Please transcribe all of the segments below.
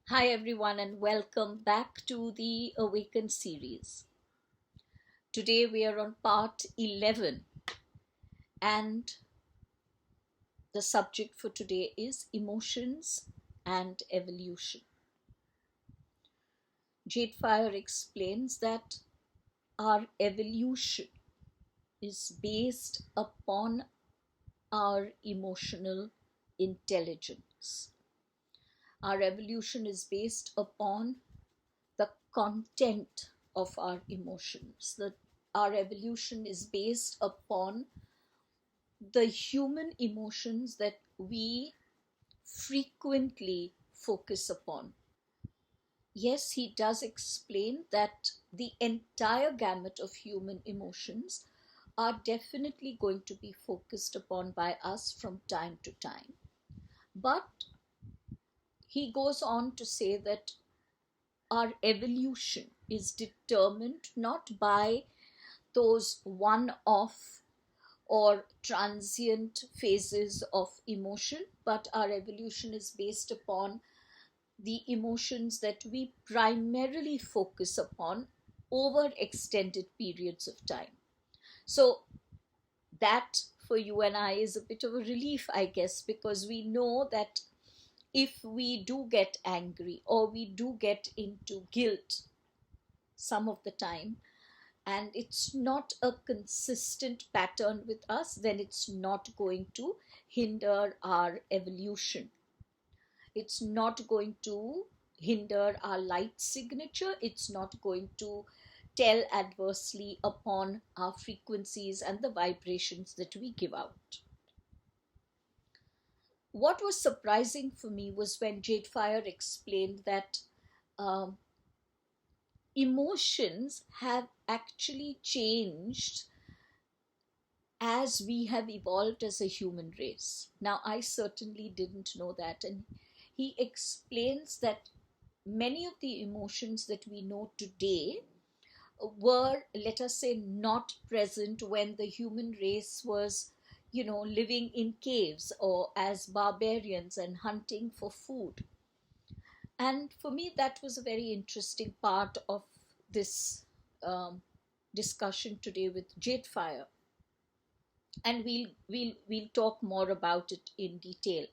Hi, everyone, and welcome back to the Awaken series. Today we are on part 11, and the subject for today is emotions and evolution. JadeFire explains that our evolution is based upon our emotional intelligence. Our evolution is based upon the content of our emotions. Our evolution is based upon the human emotions that we frequently focus upon. Yes, he does explain that the entire gamut of human emotions are definitely going to be focused upon by us from time to time. But he goes on to say that our evolution is determined not by those one off or transient phases of emotion, but our evolution is based upon the emotions that we primarily focus upon over extended periods of time. So, that for you and I is a bit of a relief, I guess, because we know that if we do get angry or we do get into guilt some of the time, and it's not a consistent pattern with us, then it's not going to hinder our evolution. It's not going to hinder our light signature. It's not going to tell adversely upon our frequencies and the vibrations that we give out. What was surprising for me was when JadeFire explained that um, emotions have actually changed as we have evolved as a human race. Now, I certainly didn't know that. And he explains that many of the emotions that we know today were, let us say, not present when the human race was, living in caves or as barbarians and hunting for food. And for me, that was a very interesting part of this um, discussion today with JadeFire, and we'll talk more about it in detail.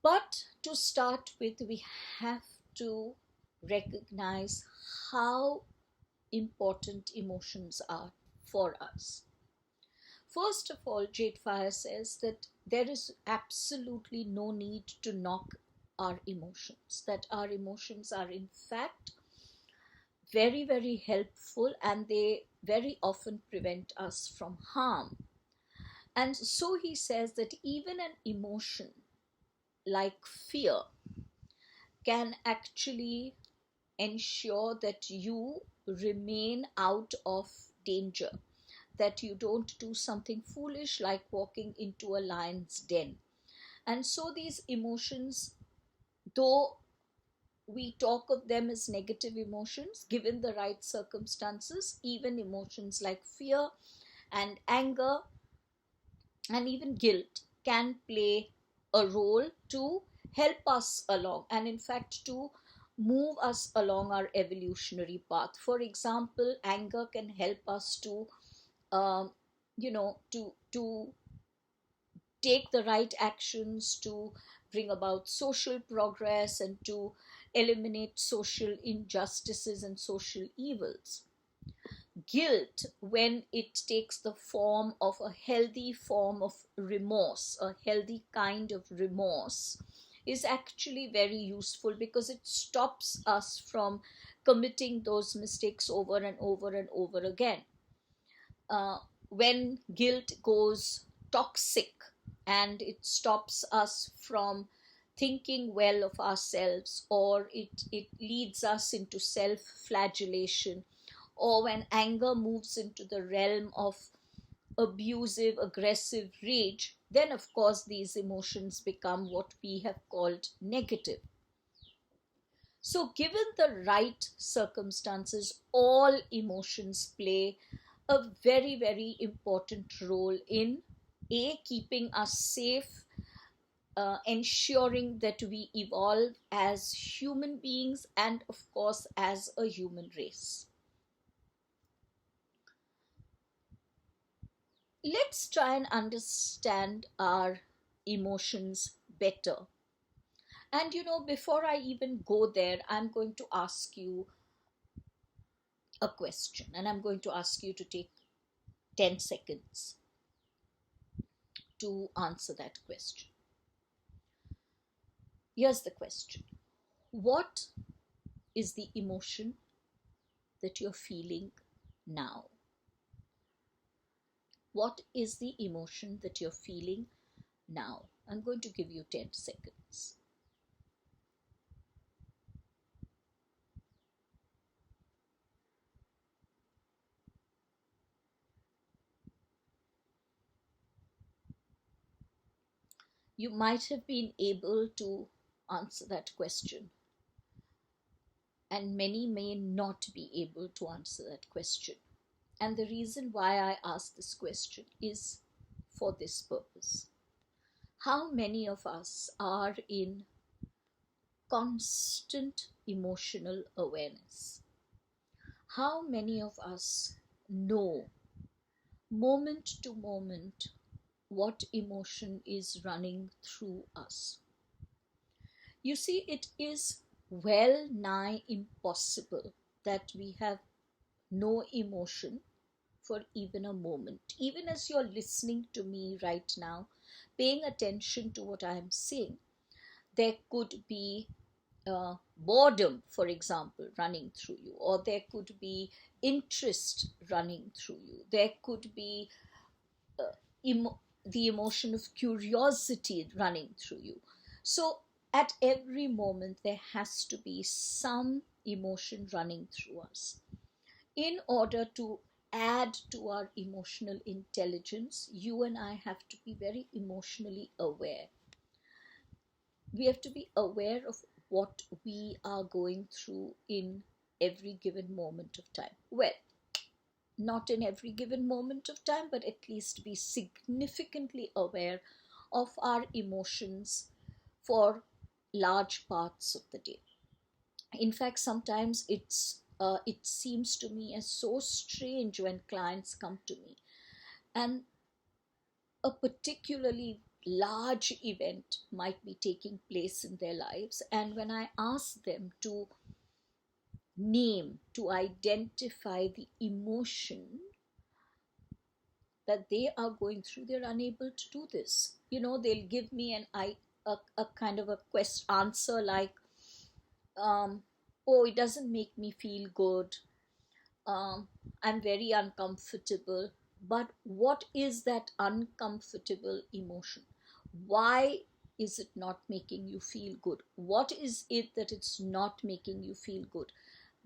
But to start with, we have to recognize how important emotions are for us. First of all, JadeFire says that there is absolutely no need to knock our emotions, that our emotions are in fact very, very helpful, and they very often prevent us from harm. And so he says that even an emotion like fear can actually ensure that you remain out of danger, that you don't do something foolish like walking into a lion's den. And so these emotions, though we talk of them as negative emotions, given the right circumstances, even emotions like fear and anger and even guilt can play a role to help us along, and in fact to move us along our evolutionary path. For example, anger can help us to to take the right actions to bring about social progress and to eliminate social injustices and social evils. Guilt, when it takes the form of a healthy form of remorse, a healthy kind of remorse, is actually very useful because it stops us from committing those mistakes over and over and over again. When guilt goes toxic and it stops us from thinking well of ourselves, or it leads us into self flagellation, or when anger moves into the realm of abusive, aggressive rage, then of course these emotions become what we have called negative. So, given the right circumstances, all emotions play a very, very important role in A, keeping us safe, ensuring that we evolve as human beings and, of course, as a human race. Let's try and understand our emotions better. And before I even go there, I'm going to ask you a question, and I'm going to ask you to take 10 seconds to answer that question. Here's the question: what is the emotion that you're feeling now? What is the emotion that you're feeling now? I'm going to give you 10 seconds. You might have been able to answer that question, and many may not be able to answer that question. And the reason why I ask this question is for this purpose. How many of us are in constant emotional awareness? How many of us know moment to moment what emotion is running through us? You see, it is well nigh impossible that we have no emotion for even a moment. Even as you're listening to me right now, paying attention to what I am saying, there could be boredom, for example, running through you, or there could be interest running through you. There could be uh, the emotion of curiosity running through you. So, at every moment, there has to be some emotion running through us. In order to add to our emotional intelligence, you and I have to be very emotionally aware. We have to be aware of what we are going through in every given moment of time. Well, not in every given moment of time, but at least be significantly aware of our emotions for large parts of the day. In fact, sometimes it seems to me as so strange when clients come to me and a particularly large event might be taking place in their lives, and when I ask them to name, to identify the emotion that they are going through, they're unable to do this. They'll give me a kind of a answer like, oh, it doesn't make me feel good, I'm very uncomfortable. But what is that uncomfortable emotion? Why is it not making you feel good? What is it that it's not making you feel good?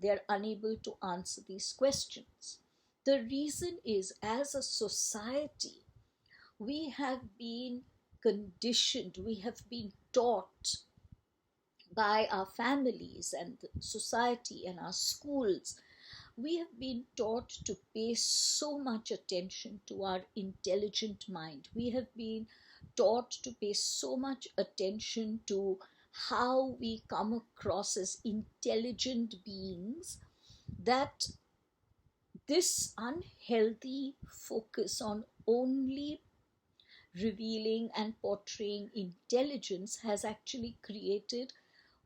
They're unable to answer these questions. The reason is, as a society, we have been conditioned, we have been taught by our families and the society and our schools. We have been taught to pay so much attention to our intelligent mind. We have been taught to pay so much attention to how we come across as intelligent beings that this unhealthy focus on only revealing and portraying intelligence has actually created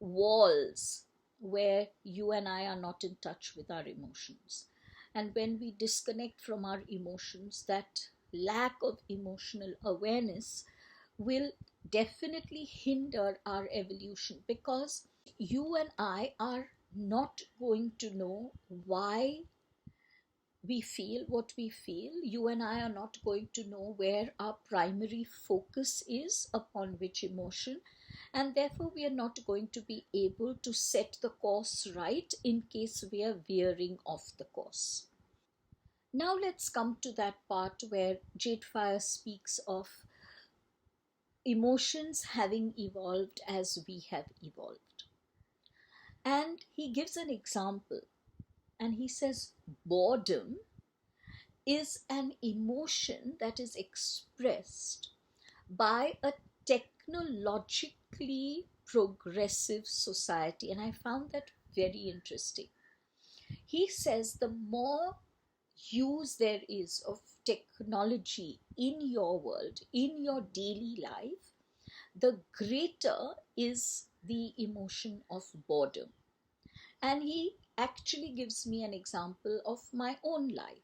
walls where you and I are not in touch with our emotions. And when we disconnect from our emotions, that lack of emotional awareness will definitely hinder our evolution, because you and I are not going to know why we feel what we feel. You and I are not going to know where our primary focus is upon which emotion, and therefore we are not going to be able to set the course right in case we are veering off the course. Now let's come to that part where JadeFire speaks of emotions having evolved as we have evolved. And he gives an example, and he says boredom is an emotion that is expressed by a technologically progressive society, and I found that very interesting. He says the more use there is of technology in your world, in your daily life, the greater is the emotion of boredom. And he actually gives me an example of my own life.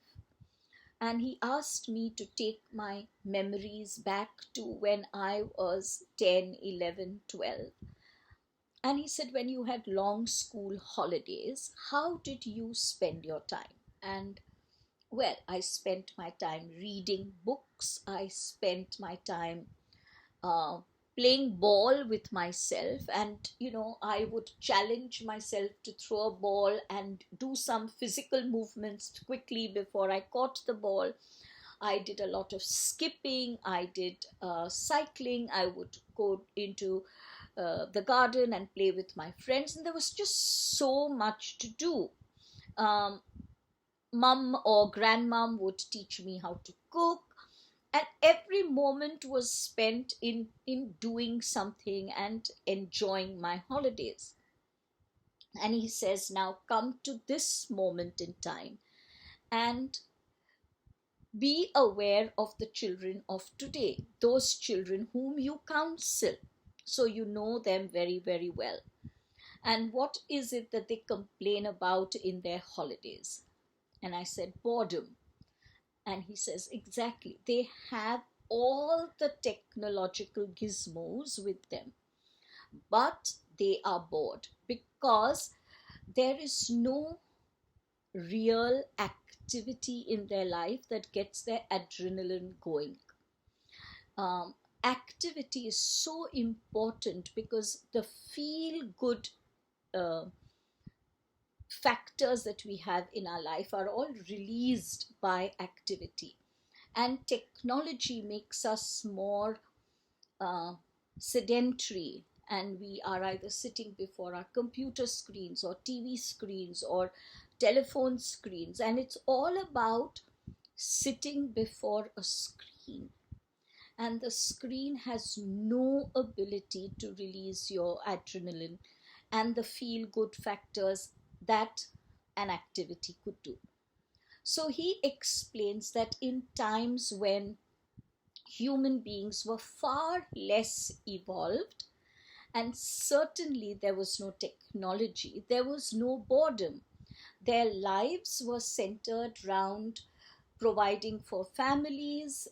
And he asked me to take my memories back to when I was 10, 11, 12. And he said, when you had long school holidays, how did you spend your time? And well, I spent my time reading books. I spent my time uh, playing ball with myself, and I would challenge myself to throw a ball and do some physical movements quickly before I caught the ball. I did a lot of skipping. I did cycling. I would go into the garden and play with my friends, and there was just so much to do. um, Mum or grandmom would teach me how to cook, and every moment was spent in doing something and enjoying my holidays. And he says, now come to this moment in time and be aware of the children of today, those children whom you counsel, so you know them very, very well. And what is it that they complain about in their holidays? And I said, boredom. And he says, exactly. They have all the technological gizmos with them, but they are bored because there is no real activity in their life that gets their adrenaline going. Um, Activity is so important because the feel good uh, factors that we have in our life are all released by activity. And technology makes us more uh, sedentary, and we are either sitting before our computer screens or TV screens or telephone screens, and it's all about sitting before a screen, and the screen has no ability to release your adrenaline and the feel good factors that an activity could do. So he explains that in times when human beings were far less evolved, and certainly there was no technology, there was no boredom. Their lives were centered around providing for families,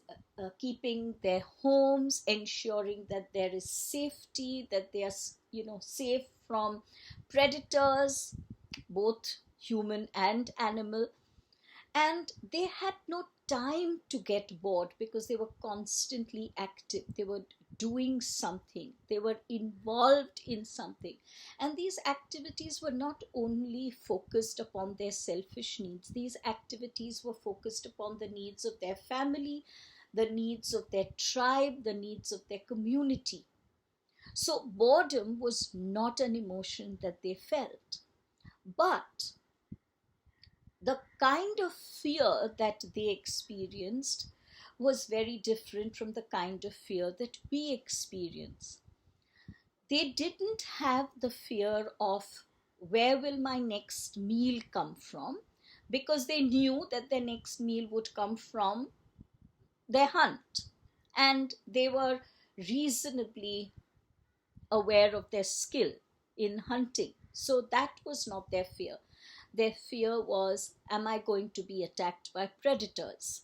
keeping their homes, ensuring that there is safety, that they are, safe from predators, both human and animal. And they had no time to get bored because they were constantly active. They were doing something, they were involved in something. And these activities were not only focused upon their selfish needs, these activities were focused upon the needs of their family, the needs of their tribe, the needs of their community. So boredom was not an emotion that they felt. But the kind of fear that they experienced was very different from the kind of fear that we experience. They didn't have the fear of where will my next meal come from, because they knew that their next meal would come from their hunt, and they were reasonably aware of their skill in hunting. So that was not their fear. Their fear was, am I going to be attacked by predators?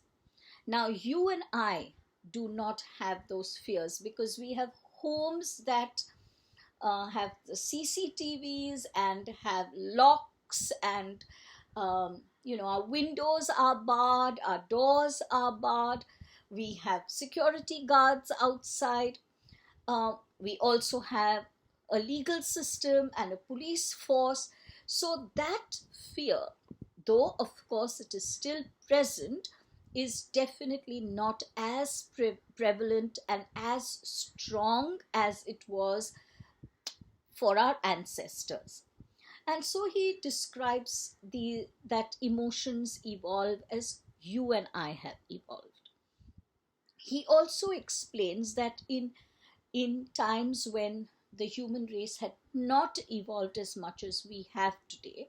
Now, you and I do not have those fears because we have homes that have the CCTVs and have locks, and our windows are barred, our doors are barred, we have security guards outside. We also have a legal system and a police force. So that fear, though of course it is still present, is definitely not as prevalent and as strong as it was for our ancestors. And so he describes that emotions evolve as you and I have evolved. He also explains that in in times when the human race had not evolved as much as we have today,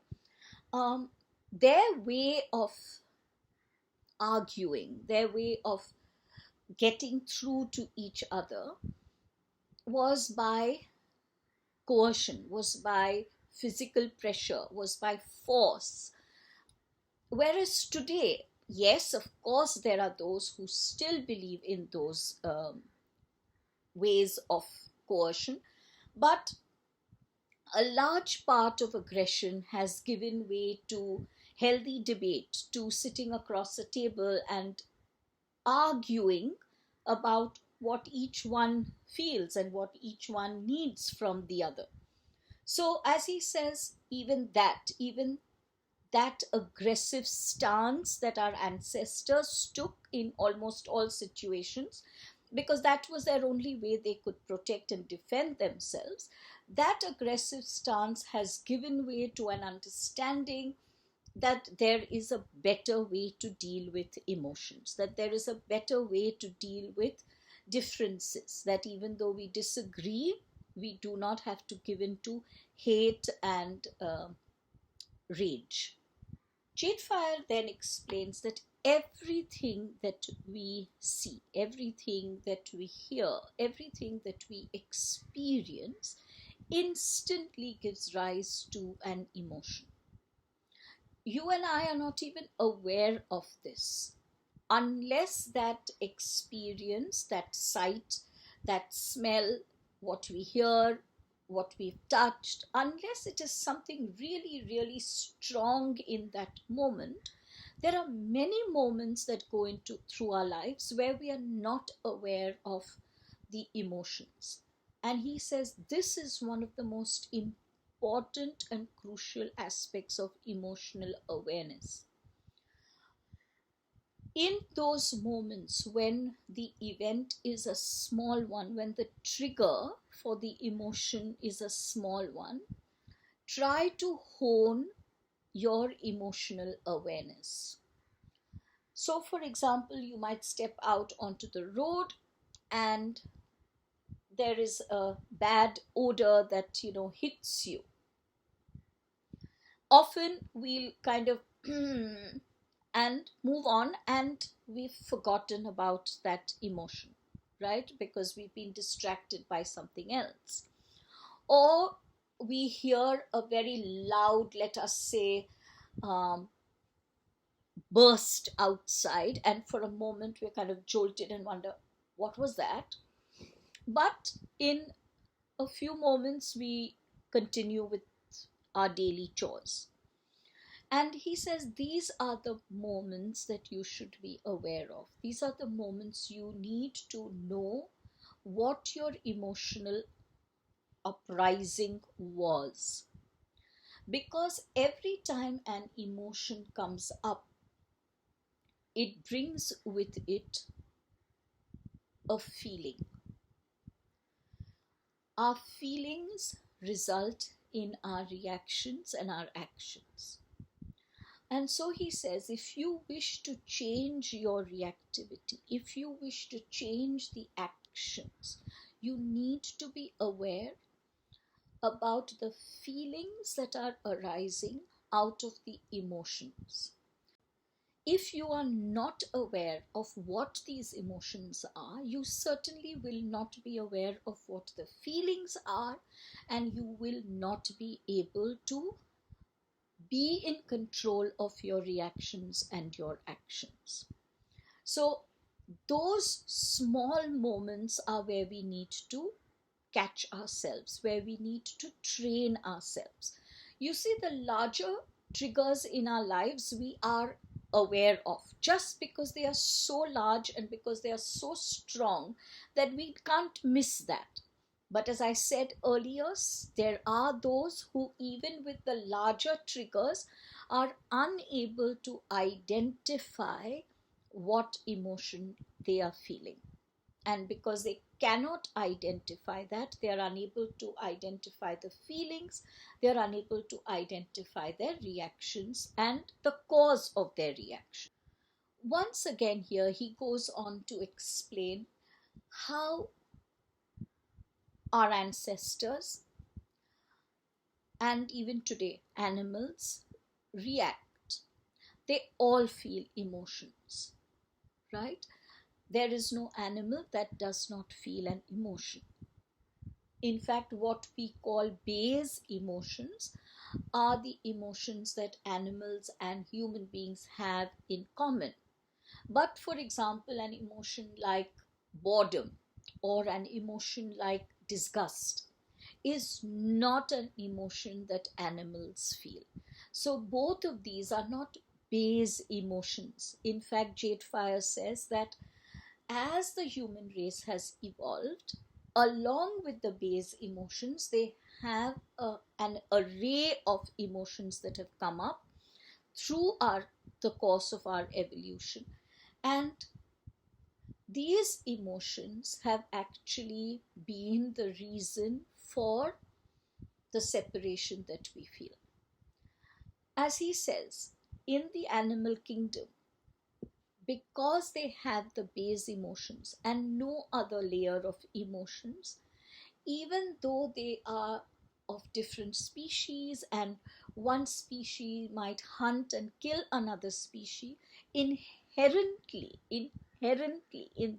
um, their way of arguing, their way of getting through to each other was by coercion, was by physical pressure, was by force. Whereas today, yes, of course, there are those who still believe in those ways of coercion, but a large part of aggression has given way to healthy debate, to sitting across a table and arguing about what each one feels and what each one needs from the other. So, as he says, even that aggressive stance that our ancestors took in almost all situations, because that was their only way they could protect and defend themselves, that aggressive stance has given way to an understanding that there is a better way to deal with emotions, that there is a better way to deal with differences, that even though we disagree, we do not have to give in to hate and rage. JadeFire then explains that everything that we see, everything that we hear, everything that we experience instantly gives rise to an emotion. You and I are not even aware of this unless that experience, that sight, that smell, what we hear, what we've touched, unless it is something really, really strong in that moment. There are many moments that go into through our lives where we are not aware of the emotions. And he says this is one of the most important and crucial aspects of emotional awareness. In those moments when the event is a small one, when the trigger for the emotion is a small one, try to hone your emotional awareness. So, for example, you might step out onto the road and there is a bad odor that hits you. Often we'll kind of and move on, and we've forgotten about that emotion, right? Because we've been distracted by something else. Or we hear a very loud, let us say, um, burst outside, and for a moment we're kind of jolted and wonder, what was that? But in a few moments, we continue with our daily chores. And he says these are the moments that you should be aware of. These are the moments you need to know what your emotional uprising was. Because every time an emotion comes up, it brings with it a feeling. Our feelings result in our reactions and our actions. And so he says, if you wish to change your reactivity, if you wish to change the actions, you need to be aware about the feelings that are arising out of the emotions. If you are not aware of what these emotions are, you certainly will not be aware of what the feelings are, and you will not be able to be in control of your reactions and your actions. So, those small moments are where we need to catch ourselves, where we need to train ourselves. You see, the larger triggers in our lives we are aware of just because they are so large and because they are so strong that we can't miss that. But as I said earlier, there are those who, even with the larger triggers, are unable to identify what emotion they are feeling. And because they cannot identify that, they are unable to identify the feelings, they are unable to identify their reactions and the cause of their reaction. Once again, here he goes on to explain how our ancestors, and even today, animals react. They all feel emotions, right? There is no animal that does not feel an emotion. In fact, what we call base emotions are the emotions that animals and human beings have in common. But for example, an emotion like boredom or an emotion like disgust is not an emotion that animals feel. So both of these are not base emotions. In fact, JadeFire says that as the human race has evolved, along with the base emotions, they have an array of emotions that have come up through the course of our evolution. And these emotions have actually been the reason for the separation that we feel. As he says, in the animal kingdom, because they have the base emotions and no other layer of emotions, even though they are of different species and one species might hunt and kill another species, inherently in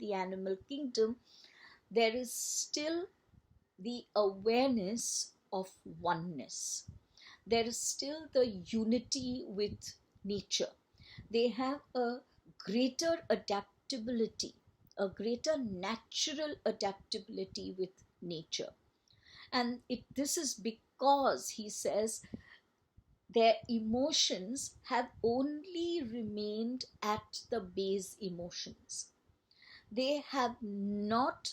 the animal kingdom, there is still the awareness of oneness. There is still the unity with nature. They have a greater adaptability, a greater natural adaptability with nature. And this is because, he says, their emotions have only remained at the base emotions. They have not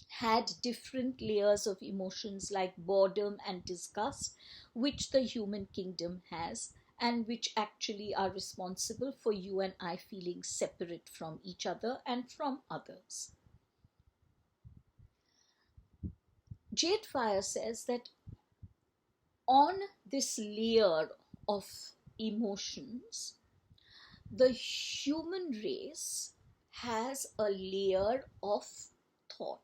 had different layers of emotions like boredom and disgust, which the human kingdom has, and which actually are responsible for you and I feeling separate from each other and from others. JadeFire says that on this layer of emotions, the human race has a layer of thought.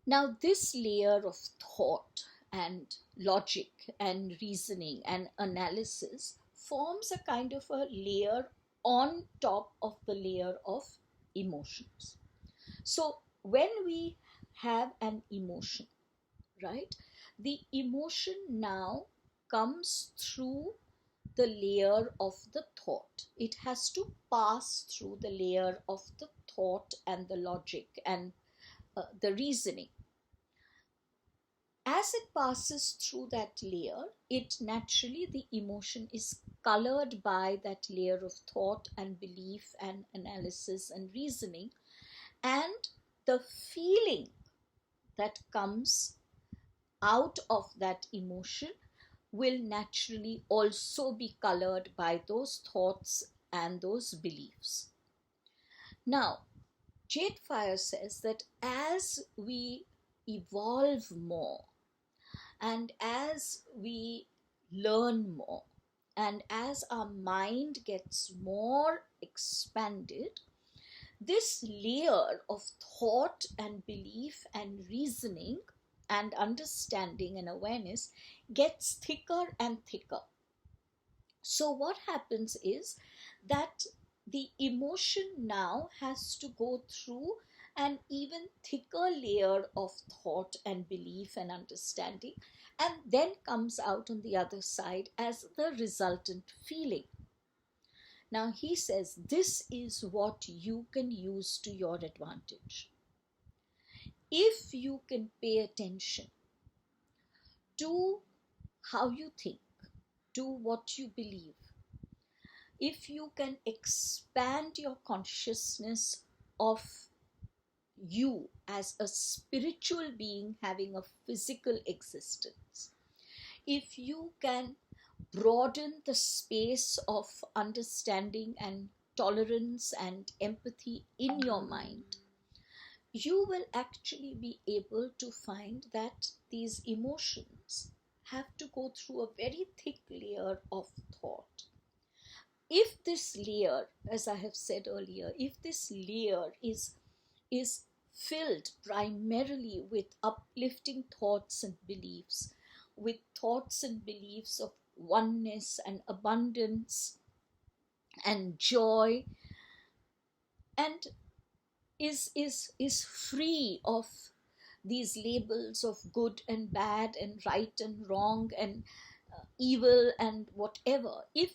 Now, this layer of thought and logic and reasoning and analysis forms a kind of a layer on top of the layer of emotions. So, when we have an emotion, right, the emotion now comes through the layer of the thought. It has to pass through the layer of the thought and the logic and the reasoning. As it passes through that layer, the emotion is colored by that layer of thought and belief and analysis and reasoning, and the feeling that comes out of that emotion will naturally also be colored by those thoughts and those beliefs. Now, JadeFire says that as we evolve more and as we learn more and as our mind gets more expanded, this layer of thought and belief and reasoning and understanding and awareness gets thicker and thicker. So what happens is that the emotion now has to go through an even thicker layer of thought and belief and understanding, and then comes out on the other side as the resultant feeling. Now he says this is what you can use to your advantage. If you can pay attention to how you think, to what you believe, if you can expand your consciousness of you as a spiritual being having a physical existence, if you can broaden the space of understanding and tolerance and empathy in your mind, you will actually be able to find that these emotions have to go through a very thick layer of thought. If this layer, as I have said earlier, if this layer is filled primarily with uplifting thoughts and beliefs, with thoughts and beliefs of oneness and abundance and joy, and is free of these labels of good and bad and right and wrong and evil and whatever. If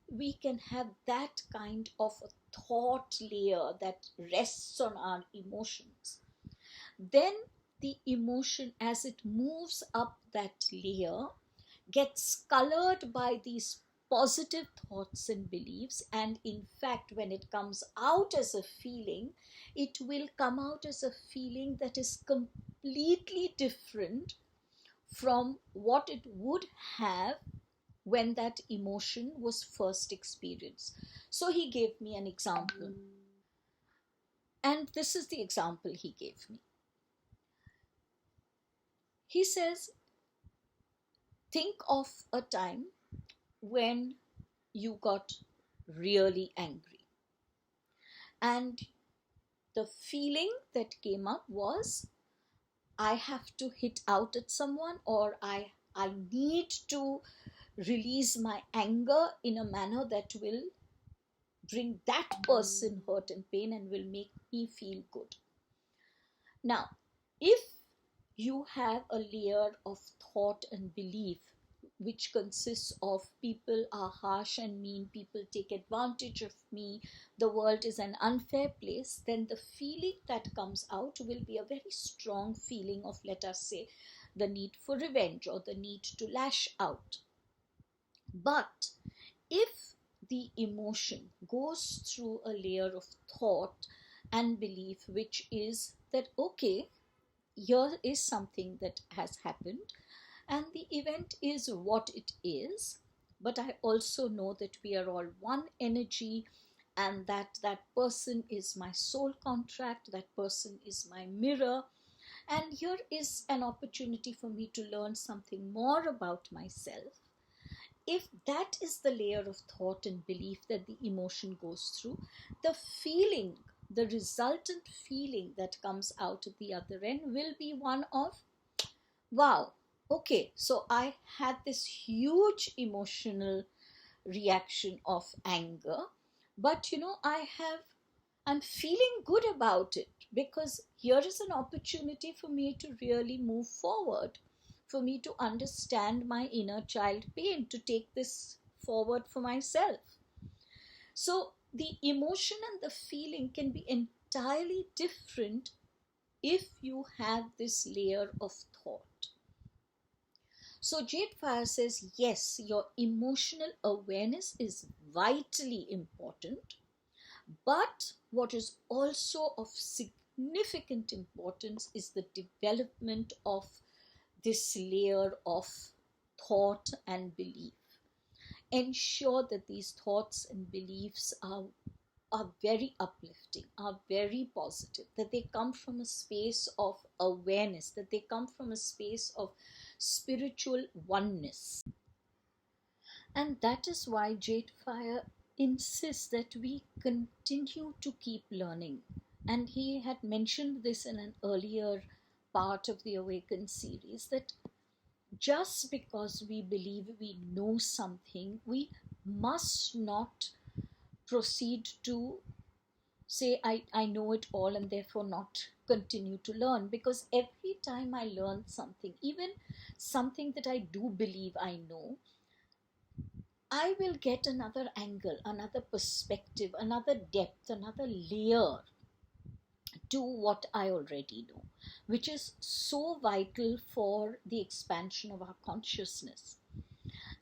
we can have that kind of a thought layer that rests on our emotions, then the emotion, as it moves up that layer, gets colored by these positive thoughts and beliefs. And in fact, when it comes out as a feeling, it will come out as a feeling that is completely different from what it would have when that emotion was first experienced. So he gave me an example, and this is the example he gave me. He says, think of a time when you got really angry, and the feeling that came up was, I have to hit out at someone, or I need to release my anger in a manner that will bring that person hurt and pain and will make me feel good. Now, if you have a layer of thought and belief which consists of people are harsh and mean, people take advantage of me, the world is an unfair place, then the feeling that comes out will be a very strong feeling of, let us say, the need for revenge or the need to lash out. But if the emotion goes through a layer of thought and belief, which is that, okay, here is something that has happened, and the event is what it is, but I also know that we are all one energy, and that person is my soul contract, that person is my mirror, and here is an opportunity for me to learn something more about myself. If that is the layer of thought and belief that the emotion goes through, the feeling, the resultant feeling that comes out at the other end will be one of, wow, okay, so I had this huge emotional reaction of anger, but I'm feeling good about it, because here is an opportunity for me to really move forward, for me to understand my inner child pain, to take this forward for myself. So the emotion and the feeling can be entirely different if you have this layer of thought. So JadeFire says, yes, your emotional awareness is vitally important, but what is also of significant importance is the development of this layer of thought and belief. Ensure that these thoughts and beliefs are very uplifting, are very positive, that they come from a space of awareness, that they come from a space of spiritual oneness. And that is why JadeFire insists that we continue to keep learning. And he had mentioned this in an earlier part of the Awaken series, that just because we believe we know something, we must not proceed to say, I know it all, and therefore not continue to learn. Because every time I learn something, even something that I do believe I know, I will get another angle, another perspective, another depth, another layer to what I already know, which is so vital for the expansion of our consciousness.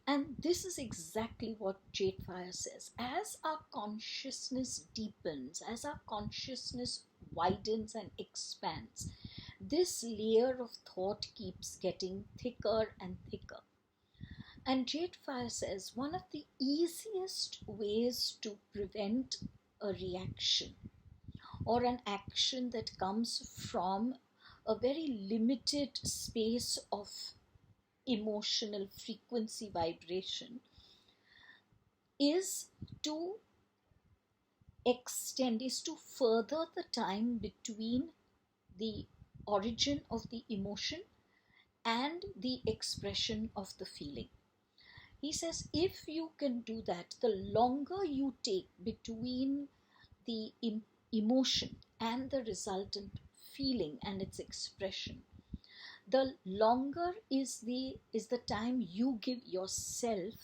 And this is exactly what JadeFire says. As our consciousness deepens, as our consciousness widens and expands, this layer of thought keeps getting thicker and thicker. And JadeFire says one of the easiest ways to prevent a reaction or an action that comes from a very limited space of emotional frequency vibration is to further the time between the origin of the emotion and the expression of the feeling. He says if you can do that, the longer you take between the emotion and the resultant feeling and its expression, the longer is the time you give yourself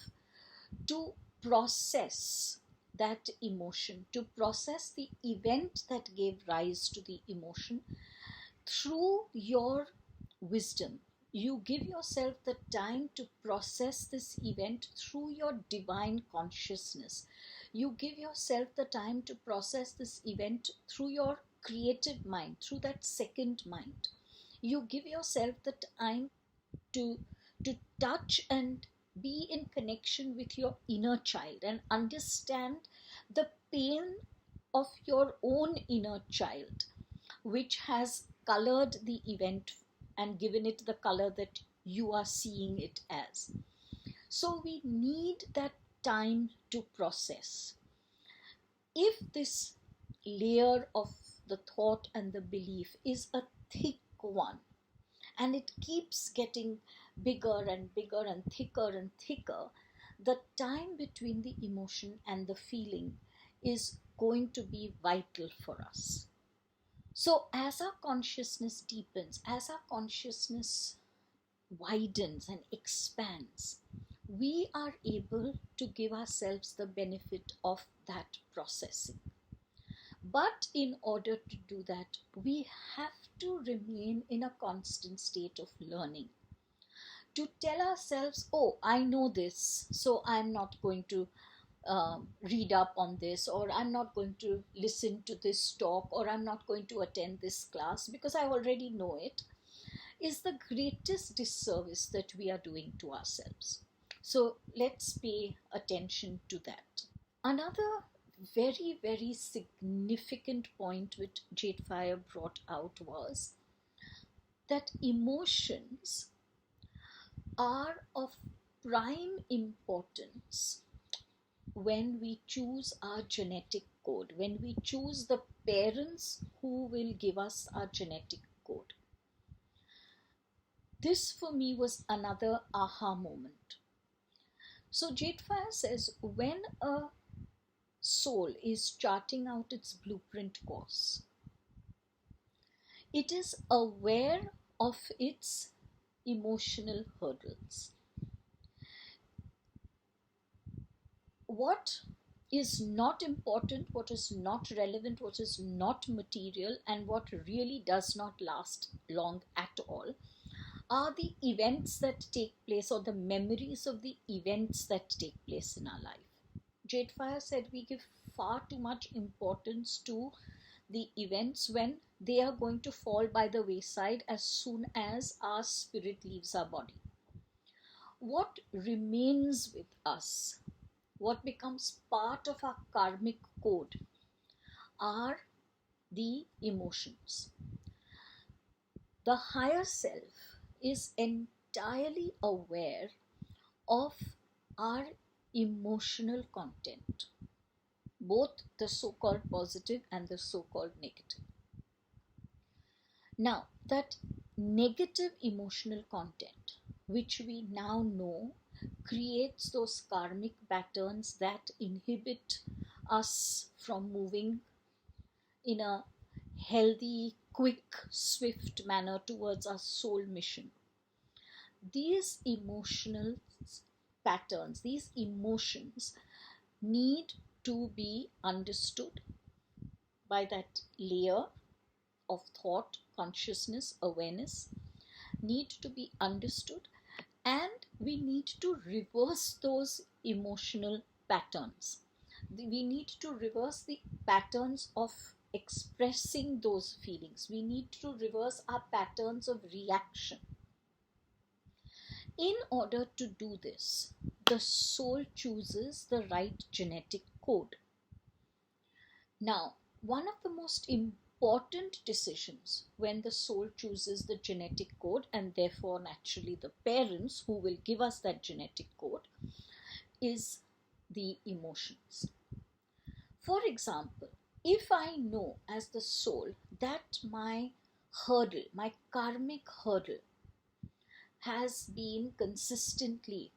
to process that emotion, to process the event that gave rise to the emotion through your wisdom. You give yourself the time to process this event through your divine consciousness. You give yourself the time to process this event through your creative mind, through that second mind. You give yourself the time to touch and be in connection with your inner child and understand the pain of your own inner child, which has colored the event and given it the color that you are seeing it as. So we need that time to process. If this layer of the thought and the belief is a thick one, and it keeps getting bigger and bigger and thicker, the time between the emotion and the feeling is going to be vital for us. So as our consciousness deepens, as our consciousness widens and expands, we are able to give ourselves the benefit of that processing. But in order to do that, we have to remain in a constant state of learning. To tell ourselves, oh, I know this, so I'm not going to read up on this, or I'm not going to listen to this talk, or I'm not going to attend this class because I already know it, is the greatest disservice that we are doing to ourselves. So let's pay attention to that. Another very, very significant point which JadeFire brought out was that emotions are of prime importance when we choose our genetic code, when we choose the parents who will give us our genetic code. This for me was another aha moment. So JadeFire says when a soul is charting out its blueprint course, it is aware of its emotional hurdles. What is not important, what is not relevant, what is not material, and what really does not last long at all are the events that take place, or the memories of the events that take place in our life. JadeFire said we give far too much importance to the events when they are going to fall by the wayside as soon as our spirit leaves our body. What remains with us, what becomes part of our karmic code, are the emotions. The higher self is entirely aware of our emotional content, both the so-called positive and the so-called negative. Now, that negative emotional content, which we now know creates those karmic patterns that inhibit us from moving in a healthy, quick, swift manner towards our soul mission. These emotional patterns, these emotions need to be understood by that layer of thought, consciousness, awareness, need to be understood, and we need to reverse those emotional patterns. We need to reverse the patterns of expressing those feelings. We need to reverse our patterns of reaction. In order to do this, the soul chooses the right genetic code. Now, one of the most important decisions when the soul chooses the genetic code, and therefore naturally the parents who will give us that genetic code, is the emotions. For example, if I know as the soul that my hurdle, my karmic hurdle has been consistently,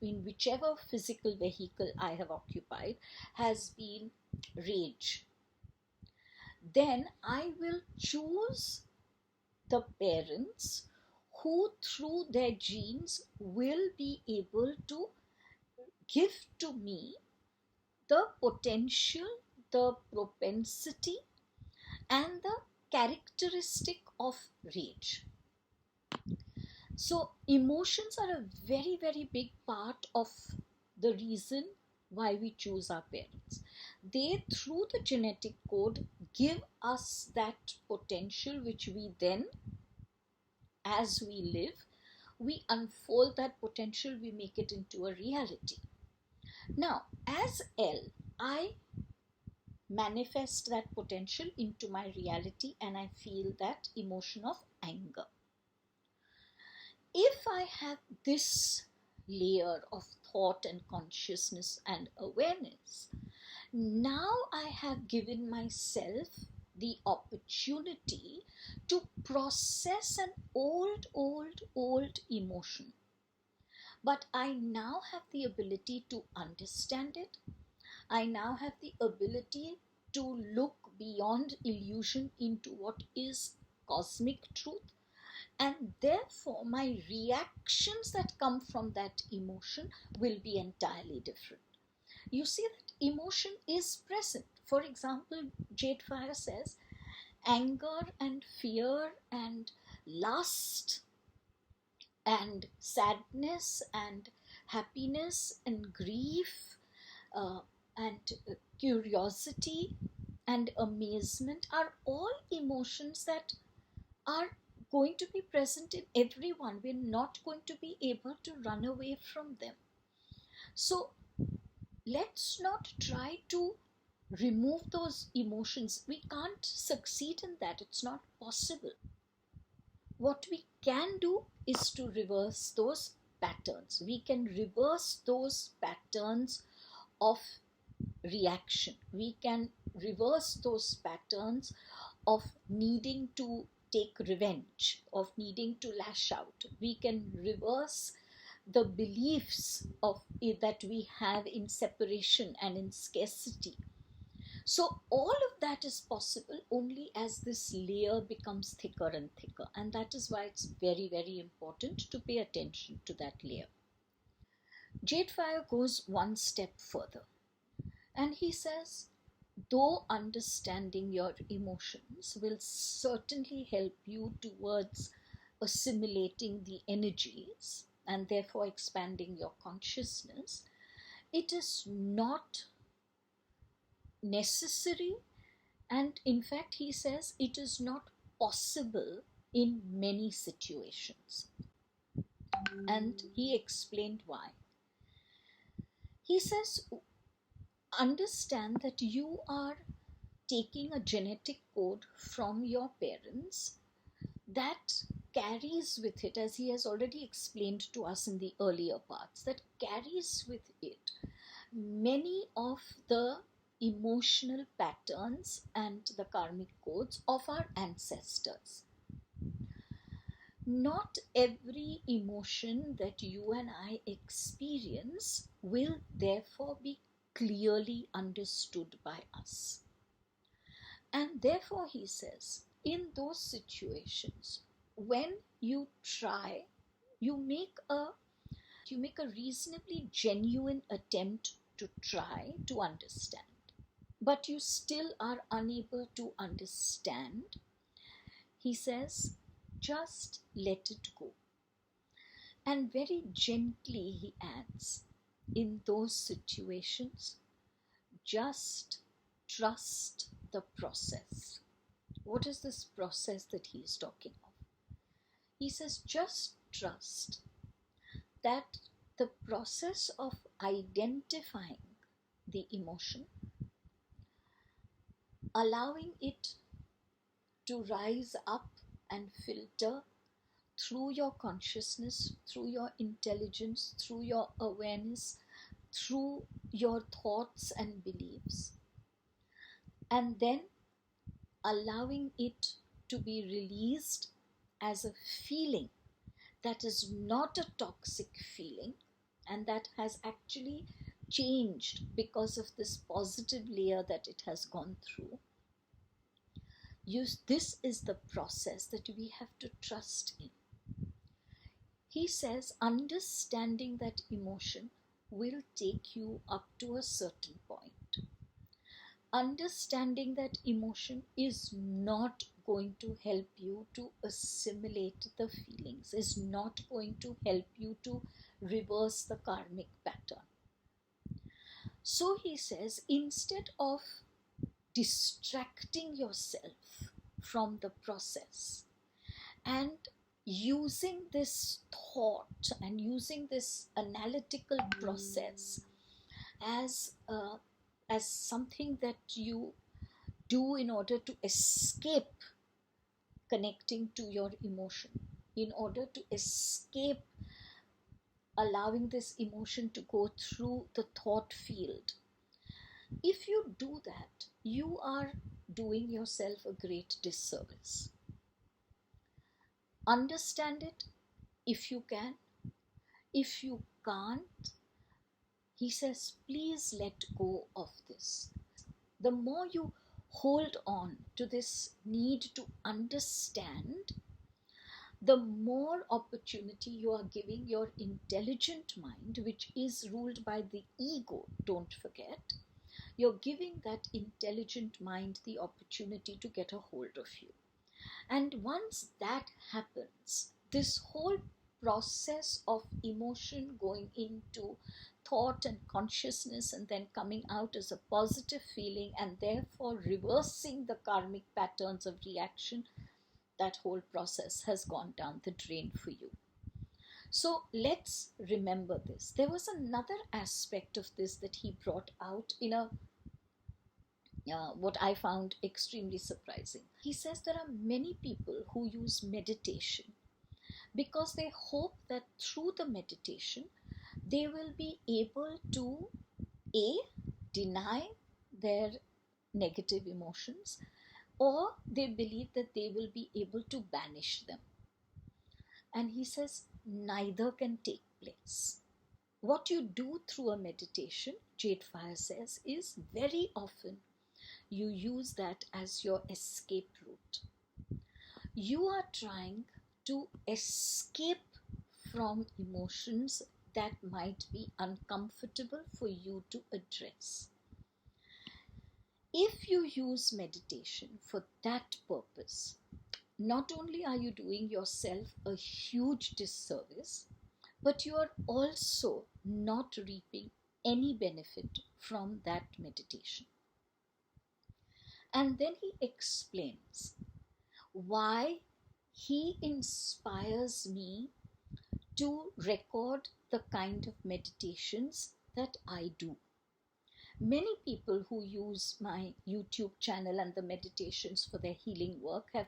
in whichever physical vehicle I have occupied, has been rage, then I will choose the parents who, through their genes, will be able to give to me the potential, the propensity, and the characteristic of rage. So, emotions are a very, very big part of the reason why we choose our parents. They, through the genetic code, give us that potential which we then, as we live, we unfold that potential, we make it into a reality. Now, as L, I manifest that potential into my reality and I feel that emotion of anger. If I have this layer of thought and consciousness and awareness, now I have given myself the opportunity to process an old emotion. But I now have the ability to understand it. I now have the ability to look beyond illusion into what is cosmic truth. And therefore, my reactions that come from that emotion will be entirely different. You see that emotion is present. For example, JadeFire says anger and fear and lust and sadness and happiness and grief uh, and curiosity and amazement are all emotions that are going to be present in everyone. We're not going to be able to run away from them. So let's not try to remove those emotions. We can't succeed in that, it's not possible. What we can do is to reverse those patterns. We can reverse those patterns of reaction. We can reverse those patterns of needing to take revenge, of needing to lash out. We can reverse the beliefs of that we have in separation and in scarcity. So all of that is possible only as this layer becomes thicker and thicker, and that is why it's very, very important to pay attention to that layer. JadeFire goes one step further and he says, though understanding your emotions will certainly help you towards assimilating the energies and therefore expanding your consciousness, it is not necessary, and in fact, he says it is not possible in many situations. And he explained why. He says, understand that you are taking a genetic code from your parents that carries with it, as he has already explained to us in the earlier parts, that carries with it many of the emotional patterns and the karmic codes of our ancestors. Not every emotion that you and I experience will therefore be clearly understood by us. And therefore, he says, in those situations, when you try, you make a reasonably genuine attempt to try to understand, but you still are unable to understand, he says, just let it go. And very gently he adds, in those situations, just trust the process. What is this process that he is talking of? He says, just trust that the process of identifying the emotion, allowing it to rise up and filter through your consciousness, through your intelligence, through your awareness, through your thoughts and beliefs, and then allowing it to be released as a feeling that is not a toxic feeling and that has actually changed because of this positive layer that it has gone through. This is the process that we have to trust in. He says understanding that emotion will take you up to a certain point. Understanding that emotion is not going to help you to assimilate the feelings, is not going to help you to reverse the karmic pattern. So he says, instead of distracting yourself from the process and using this thought and using this analytical process as something that you do in order to escape connecting to your emotion, in order to escape allowing this emotion to go through the thought field. If you do that, you are doing yourself a great disservice. Understand it if you can. If you can't, he says, please let go of this. The more you hold on to this need to understand, the more opportunity you are giving your intelligent mind, which is ruled by the ego, don't forget. You're giving that intelligent mind the opportunity to get a hold of you. And once that happens, this whole process of emotion going into thought and consciousness and then coming out as a positive feeling and therefore reversing the karmic patterns of reaction, that whole process has gone down the drain for you. So let's remember this. There was another aspect of this that he brought out in a what I found extremely surprising. He says there are many people who use meditation because they hope that through the meditation they will be able to deny their negative emotions, or they believe that they will be able to banish them. And he says neither can take place. What you do through a meditation, JadeFire says, is very often you use that as your escape route. You are trying to escape from emotions that might be uncomfortable for you to address. If you use meditation for that purpose, not only are you doing yourself a huge disservice, but you are also not reaping any benefit from that meditation. And then he explains why he inspires me to record the kind of meditations that I do. Many people who use my YouTube channel and the meditations for their healing work have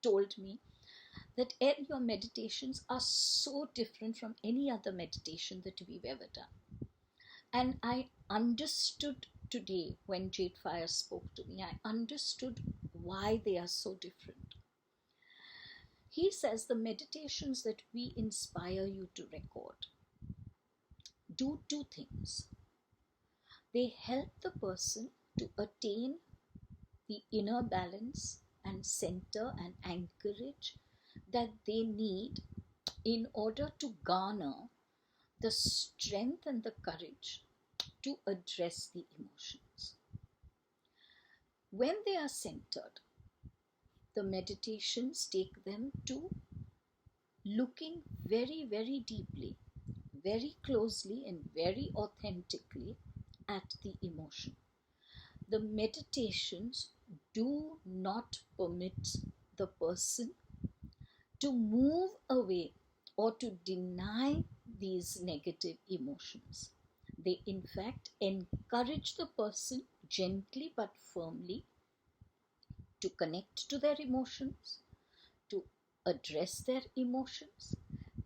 told me that your meditations are so different from any other meditation that we've ever done. And I understood today when JadeFire spoke to me, I understood why they are so different. He says the meditations that we inspire you to record do two things. They help the person to attain the inner balance and center and anchorage that they need in order to garner the strength and the courage to address the emotions. When they are centered, the meditations take them to looking very, very deeply, very closely and very authentically at the emotion. The meditations do not permit the person to move away or to deny these negative emotions. They in fact encourage the person gently but firmly to connect to their emotions, to address their emotions,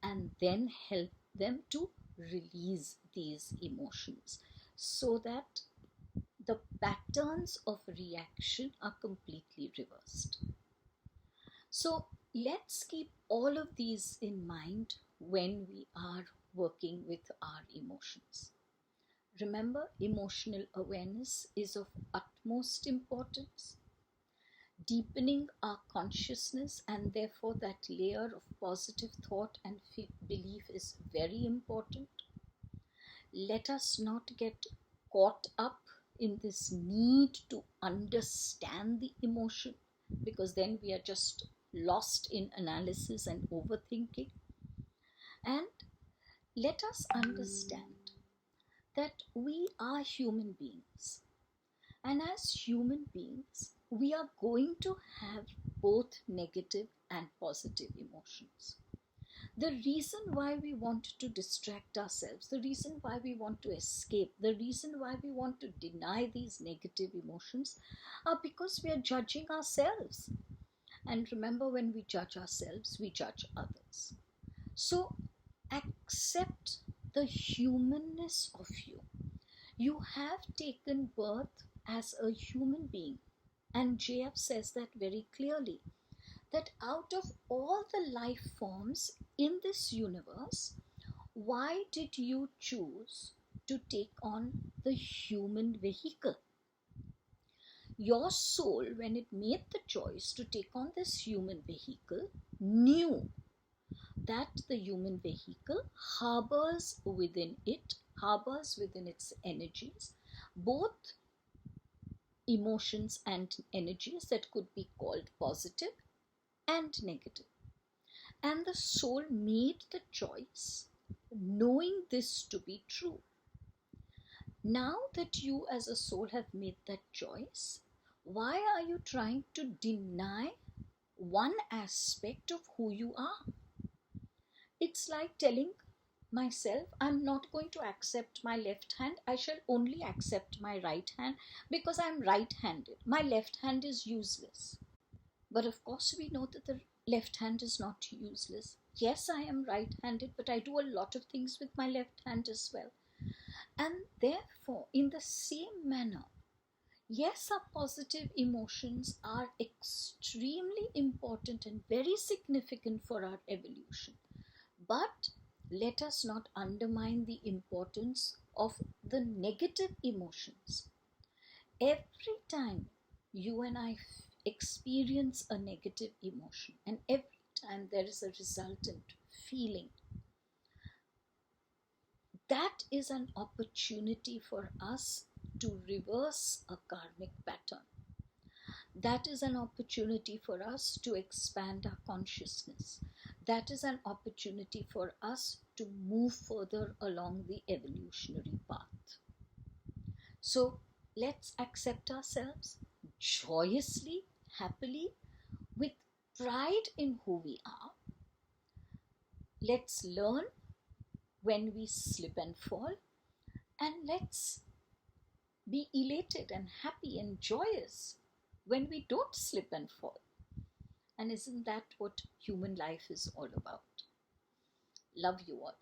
and then help them to release these emotions so that the patterns of reaction are completely reversed. So let's keep all of these in mind when we are working with our emotions. Remember, emotional awareness is of utmost importance. Deepening our consciousness and therefore that layer of positive thought and belief is very important. Let us not get caught up in this need to understand the emotion, because then we are just lost in analysis and overthinking. And let us understand that we are human beings. And as human beings, we are going to have both negative and positive emotions. The reason why we want to distract ourselves, the reason why we want to escape, the reason why we want to deny these negative emotions are because we are judging ourselves. And remember, when we judge ourselves, we judge others. So accept the humanness of you. You have taken birth as a human being. And JF says that very clearly, that out of all the life forms in this universe, why did you choose to take on the human vehicle? Your soul, when it made the choice to take on this human vehicle, knew that the human vehicle harbors within its energies, both emotions and energies that could be called positive and negative. And the soul made the choice knowing this to be true. Now that you as a soul have made that choice, why are you trying to deny one aspect of who you are? It's like telling myself, I'm not going to accept my left hand, I shall only accept my right hand because I'm right-handed. My left hand is useless. But of course we know that the left hand is not useless. Yes, I am right-handed, but I do a lot of things with my left hand as well. And therefore, in the same manner, yes, our positive emotions are extremely important and very significant for our evolution. But let us not undermine the importance of the negative emotions. Every time you and I experience a negative emotion, and every time there is a resultant feeling, that is an opportunity for us to reverse a karmic pattern. That is an opportunity for us to expand our consciousness. That is an opportunity for us to move further along the evolutionary path. So let's accept ourselves joyously, happily, with pride in who we are. Let's learn when we slip and fall, and let's be elated and happy and joyous when we don't slip and fall. And isn't that what human life is all about? Love you all.